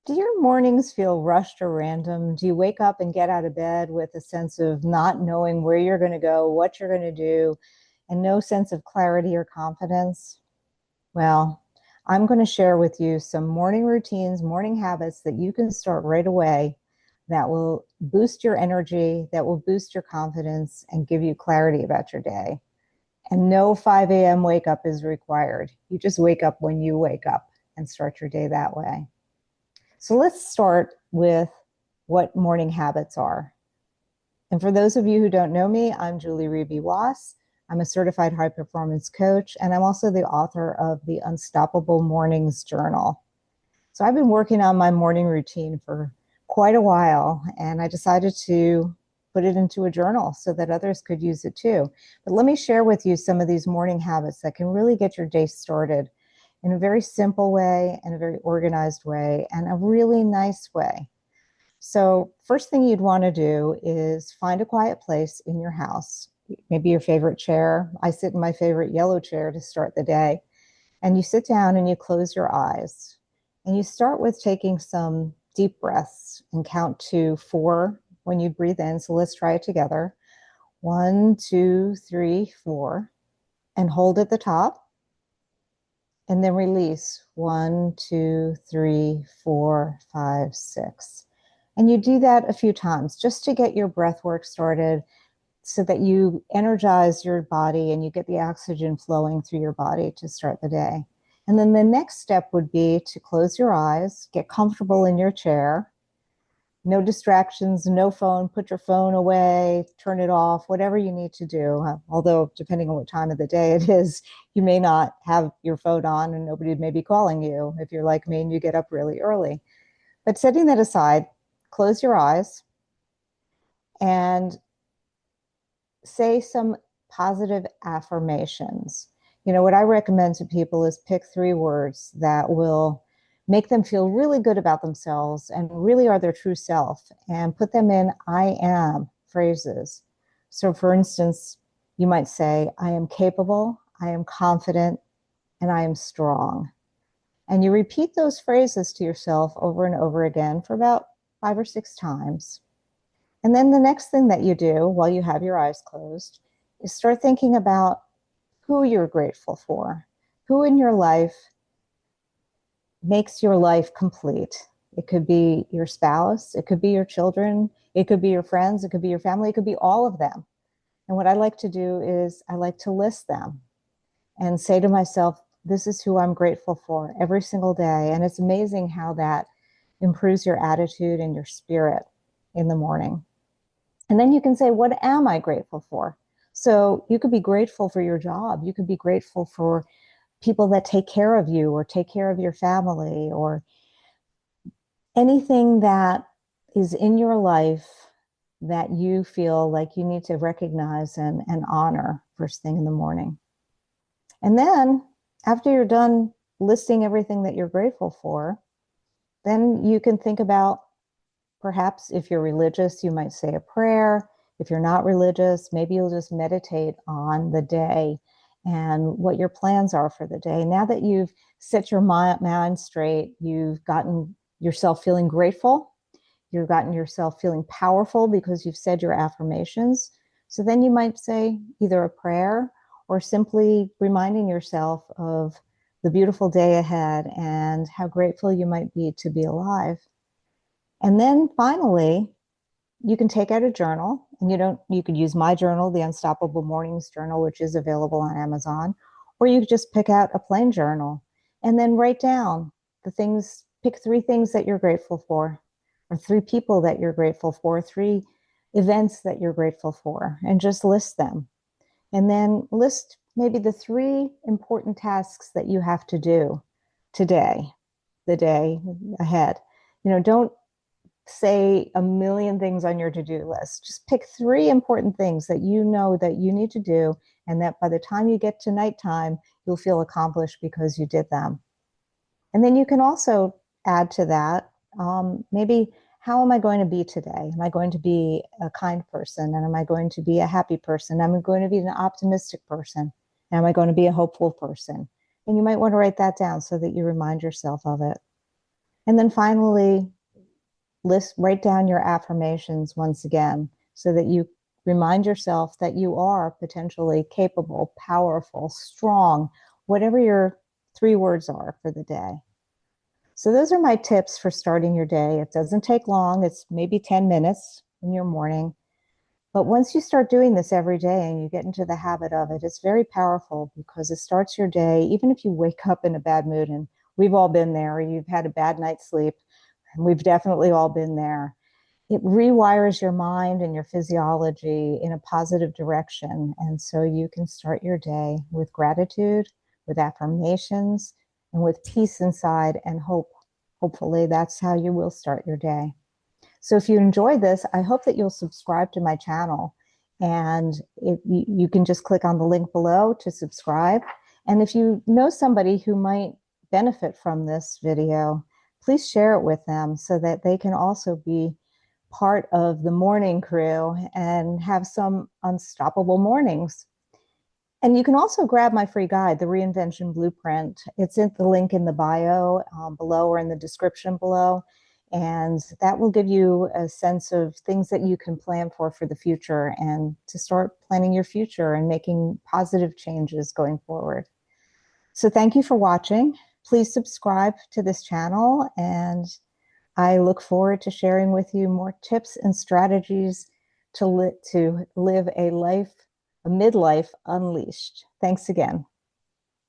Do your mornings feel rushed or random? Do you wake up and get out of bed with a sense of not knowing where you're going to go, what you're going to do, and no sense of clarity or confidence? Well, I'm going to share with you some morning routines, morning habits that you can start right away that will boost your energy, that will boost your confidence, and give you clarity about your day. And no 5 a.m. wake up is required. You just wake up when you wake up and start your day that way. So let's start with what morning habits are. And for those of you who don't know me, I'm Reby Waas. I'm a certified high performance coach, and I'm also the author of the Unstoppable Mornings Journal. So I've been working on my morning routine for quite a while, and I decided to put it into a journal so that others could use it too. But let me share with you some of these morning habits that can really get your day started in a very simple way and a very organized way and a really nice way. So first thing you'd want to do is find a quiet place in your house, maybe your favorite chair. I sit in my favorite yellow chair to start the day. And you sit down and you close your eyes. And you start with taking some deep breaths and count to 4 when you breathe in. So let's try it together. 1, 2, 3, 4. And hold at the top. And then release 1, 2, 3, 4, 5, 6. And you do that a few times just to get your breath work started so that you energize your body and you get the oxygen flowing through your body to start the day. And then the next step would be to close your eyes, get comfortable in your chair. No distractions, no phone, put your phone away, turn it off, whatever you need to do. Although depending on what time of the day it is, you may not have your phone on and nobody may be calling you if you're like me and you get up really early. But setting that aside, close your eyes and say some positive affirmations. You know, what I recommend to people is pick 3 words that will make them feel really good about themselves and really are their true self, and put them in I am phrases. So for instance, you might say, I am capable, I am confident, and I am strong. And you repeat those phrases to yourself over and over again for about 5 or 6 times. And then the next thing that you do while you have your eyes closed is start thinking about who you're grateful for, who in your life makes your life complete. It could be your spouse, it could be your children, it could be your friends, it could be your family, it could be all of them. And what I like to do is I like to list them and say to myself, this is who I'm grateful for every single day. And it's amazing how that improves your attitude and your spirit in the morning. And then you can say, what am I grateful for? So you could be grateful for your job. You could be grateful for people that take care of you or take care of your family or anything that is in your life that you feel like you need to recognize and honor first thing in the morning. And then after you're done listing everything that you're grateful for, then you can think about, perhaps if you're religious, you might say a prayer. If you're not religious, maybe you'll just meditate on the day and what your plans are for the day. Now that you've set your mind straight, you've gotten yourself feeling grateful, you've gotten yourself feeling powerful because you've said your affirmations. So then you might say either a prayer or simply reminding yourself of the beautiful day ahead and how grateful you might be to be alive. And then finally, you can take out a journal, and you could use my journal, the Unstoppable Mornings Journal, which is available on Amazon, or you could just pick out a plain journal and then write down the things, pick 3 things that you're grateful for, or 3 people that you're grateful for, 3 events that you're grateful for, and just list them. And then list maybe the 3 important tasks that you have to do today, the day ahead. You know, don't say a million things on your to-do list. Just pick 3 important things that you know that you need to do, and that by the time you get to nighttime, you'll feel accomplished because you did them. And then you can also add to that, maybe, how am I going to be today? Am I going to be a kind person? And am I going to be a happy person? Am I going to be an optimistic person? Am I going to be a hopeful person? And you might want to write that down so that you remind yourself of it. And then finally, write down your affirmations once again so that you remind yourself that you are potentially capable, powerful, strong, whatever your 3 words are for the day. So those are my tips for starting your day. It doesn't take long. It's maybe 10 minutes in your morning. But once you start doing this every day and you get into the habit of it, it's very powerful because it starts your day, even if you wake up in a bad mood, and we've all been there, or you've had a bad night's sleep, and we've definitely all been there. It rewires your mind and your physiology in a positive direction. And so you can start your day with gratitude, with affirmations, and with peace inside and hope. Hopefully, that's how you will start your day. So if you enjoyed this, I hope that you'll subscribe to my channel. And you can just click on the link below to subscribe. And if you know somebody who might benefit from this video, please share it with them so that they can also be part of the morning crew and have some unstoppable mornings. And you can also grab my free guide, the Reinvention Blueprint. It's in the link in the bio below or in the description below. And that will give you a sense of things that you can plan for the future and to start planning your future and making positive changes going forward. So thank you for watching. Please subscribe to this channel, and I look forward to sharing with you more tips and strategies to live a life, a midlife unleashed. Thanks again.